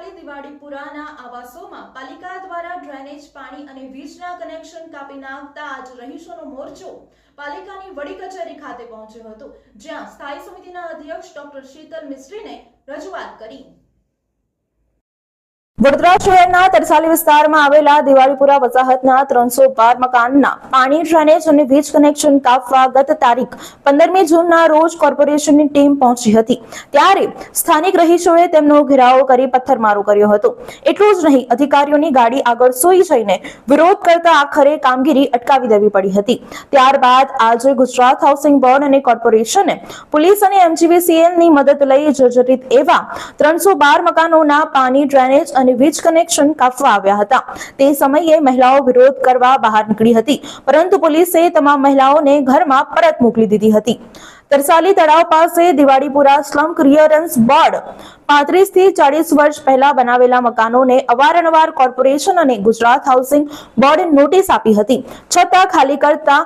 તરસાલી દિવાળીપુરાના આવાસોમાં પાલિકા દ્વારા ડ્રેનેજ પાણી અને વીજના કનેક્શન કાપી નાખતા આજ રહીશોનો મોરચો પાલિકાની વડી કચેરી ખાતે પહોંચ્યો હતો, જ્યાં સ્થાયી સમિતિના અધ્યક્ષ ડોક્ટર શીતલ મિસ્ત્રીને રજૂઆત કરી। વડોદરા શહેરના તરસાલી વિસ્તારમાં આવેલા દિવાળીપુરા વસાહતના 312 મકાનના પાણી, ડ્રેનેજ અને વીજ કનેક્શન કાપવા ગત તારીખ 15મી જૂનના રોજ કોર્પોરેશનની ટીમ પહોંચી હતી, ત્યારે સ્થાનિક રહીશોએ તેમનો ઘેરાવ કરી પથ્થરમારો કર્યો હતો। એટલું જ નહીં, અધિકારીઓની ગાડી આગળ સૂઈ જઈને વિરોધ કરતા આખરે કામગીરી અટકાવી દેવી પડી હતી। ત્યારબાદ આજે ગુજરાત હાઉસિંગ બોર્ડ અને કોર્પોરેશને પોલીસ અને MGVCLની મદદ લઈ જર્જરિત એવા 312 મકાનોના પાણી, ડ્રેનેજ અને વીજ કનેક્શન કાપવા આવ્યા હતા। તે સમયે મહિલાઓ વિરોધ કરવા બહાર નીકળી હતી, પરંતુ પોલીસે તમામ મહિલાઓને ઘરમાં પરત મોકલી દીધી હતી। તરસાલી તળાવ પાસે દિવાળીપુરા સ્લમ ક્લિયરન્સ બોર્ડ 35 થી 40 વર્ષ પહેલા બનાવેલા મકાનોને અવારનવાર કોર્પોરેશન અને ગુજરાત હાઉસિંગ બોર્ડે નોટિસ આપી હતી, છતાં ખાલી કરતા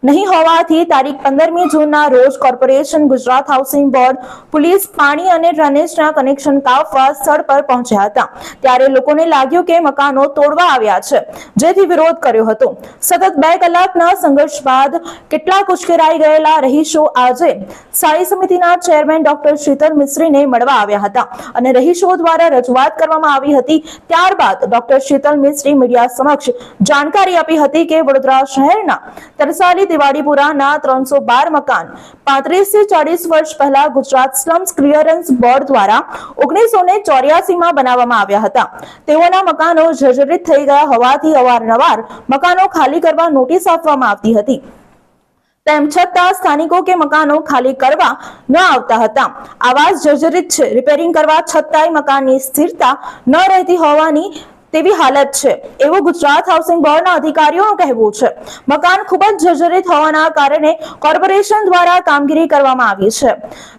નહીં હોવાથી તારીખ 15મી જૂનના રોજ corporation, Gujarat housing board, police પાણી અને ડ્રેનેજના કનેક્શન કાપવા સ્થળ પર પહોંચ્યા હતા, ત્યારે લોકોને લાગ્યું કે મકાનો તોડવા આવ્યા છે, જેથી વિરોધ કર્યો હતો। સતત 2 કલાકના સંઘર્ષ બાદ કેટલાક ઉશ્કેરાઈ ગયેલા રહીશો આજે સ્થાયી સમિતિના ચેરમેન ડોક્ટર શીતલ મિસ્ત્રીને મળવા આવ્યા હતા અને રહીશો દ્વારા રજૂઆત કરવામાં આવી હતી। ત્યારબાદ ડોક્ટર શીતલ મિસ્ત્રી મીડિયા સમક્ષ જાણકારી આપી હતી કે વડોદરા શહેરના તરસાલી દિવાળીપુરાના 312 મકાન 35 થી 40 વર્ષ પહેલા ગુજરાત સ્લમ્સ ક્લિયરન્સ બોર્ડ દ્વારા 1984માં બનાવવામાં આવ્યા હતા। તેઓના મકાનો જર્જરિત થઈ ગયા હોવાથી અવારનવાર મકાનો ખાલી કરવા નોટિસ આપવામાં આવતી હતી, તેમ છતાં સ્થાનિકો કે મકાનો ખાલી કરવા ન આવતા હતા। આવાસ જર્જરિત છે, રિપેરિંગ કરવા છતાંય મકાનની સ્થિરતા ન રહેતી હોવાની તેવી હાલત છે, એવું ગુજરાત હાઉસિંગ બોર્ડના અધિકારીઓનું કહેવું છે। મકાન ખૂબ જ જર્જરિત હોવાના કારણે કોર્પોરેશન દ્વારા કામગીરી કરવામાં આવી છે।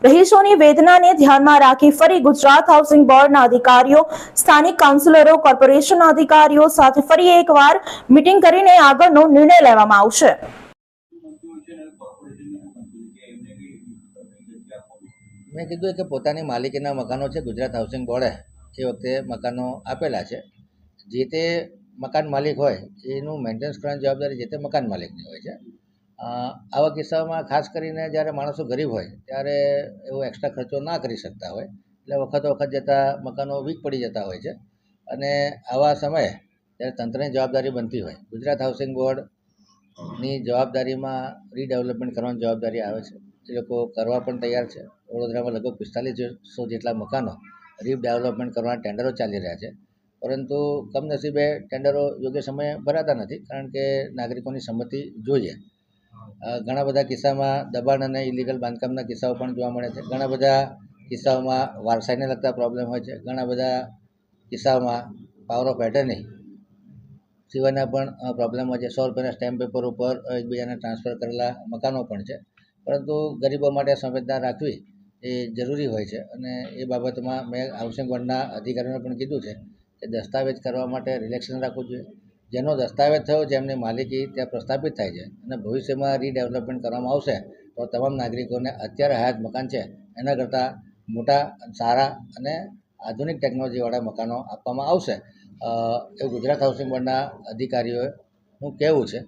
રહીશોની વેદનાને ધ્યાનમાં રાખી ફરી ગુજરાત હાઉસિંગ બોર્ડના અધિકારીઓ, સ્થાનિક કાઉન્સિલરો, કોર્પોરેશનના અધિકારીઓ સાથે ફરી એકવાર મીટિંગ કરીને આગળનો નિર્ણય લેવામાં આવશે। મેં કીધું કે પોતાની માલિકીના મકાનો છે, ગુજરાત હાઉસિંગ બોર્ડે એ વખતે મકાનો આપેલા છે, જે તે મકાન માલિક હોય એનું મેન્ટેનન્સ કરવાની જવાબદારી જે તે મકાન માલિકની હોય છે। આવા કિસ્સામાં ખાસ કરીને જ્યારે માણસો ગરીબ હોય ત્યારે એવો એક્સ્ટ્રા ખર્ચો ના કરી શકતા હોય, એટલે વખત જતાં મકાનો વીક પડી જતા હોય છે, અને આવા સમયે જ્યારે તંત્રની જવાબદારી બનતી હોય, ગુજરાત હાઉસિંગ બોર્ડની જવાબદારીમાં રીડેવલપમેન્ટ કરવાની જવાબદારી આવે છે। એ લોકો કરવા પણ તૈયાર છે। વડોદરામાં લગભગ 4500 જેટલા મકાનો રીડેવલપમેન્ટ કરવાના ટેન્ડરો ચાલી રહ્યા છે, પરંતુ કમનસીબે ટેન્ડરો યોગ્ય સમયે ભરાતા નથી, કારણ કે નાગરિકોની સંમતિ જોઈએ। ઘણા બધા કિસ્સામાં દબાણ અને ઇલીગલ બાંધકામના કિસ્સાઓ પણ જોવા મળે છે। ઘણા બધા કિસ્સાઓમાં વારસાઈને લગતા પ્રોબ્લેમ હોય છે। ઘણા બધા કિસ્સાઓમાં પાવર ઓફ એટર્ની સિવાયના પણ પ્રોબ્લેમ હોય છે। 100 રૂપિયાના સ્ટેમ્પ પેપર ઉપર એકબીજાને ટ્રાન્સફર કરેલા મકાનો પણ છે, પરંતુ ગરીબો માટે સંવેદના રાખવી એ જરૂરી હોય છે, અને એ બાબતમાં મેં હાઉસિંગ બોર્ડના અધિકારીઓને પણ કીધું છે કે દસ્તાવેજ કરવા માટે રિલેક્શન રાખવું જોઈએ। જેનો દસ્તાવેજ થયો, જેમની માલિકી ત્યાં પ્રસ્થાપિત થાય છે અને ભવિષ્યમાં રીડેવલપમેન્ટ કરવામાં આવશે, તો તમામ નાગરિકોને અત્યારે હયાત મકાન છે એના કરતાં મોટા, સારા અને આધુનિક ટેકનોલોજીવાળા મકાનો આપવામાં આવશે, એવું ગુજરાત હાઉસિંગ બોર્ડના અધિકારીઓનું કહેવું છે।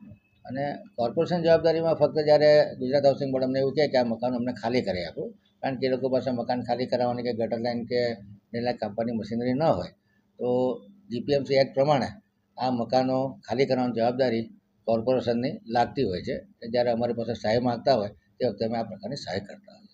અને કોર્પોરેશન જવાબદારીમાં ફક્ત જ્યારે ગુજરાત હાઉસિંગ બોર્ડ અમને એવું કહે કે આ મકાનો અમને ખાલી કરી આપો, કારણ કે એ લોકો પાસે મકાન ખાલી કરાવવાની કે ગટર લાઈન કે ડ્રેન લાઈન કાપવાની મશીનરી ન હોય, તો GPMC એક્ટ પ્રમાણે આ મકાનો ખાલી કરવાની જવાબદારી કોર્પોરેશનની લાગતી હોય છે। જ્યારે અમારી પાસે સહાય માગતા હોય તે વખતે અમે આ પ્રકારની સહાય કરતા હોય।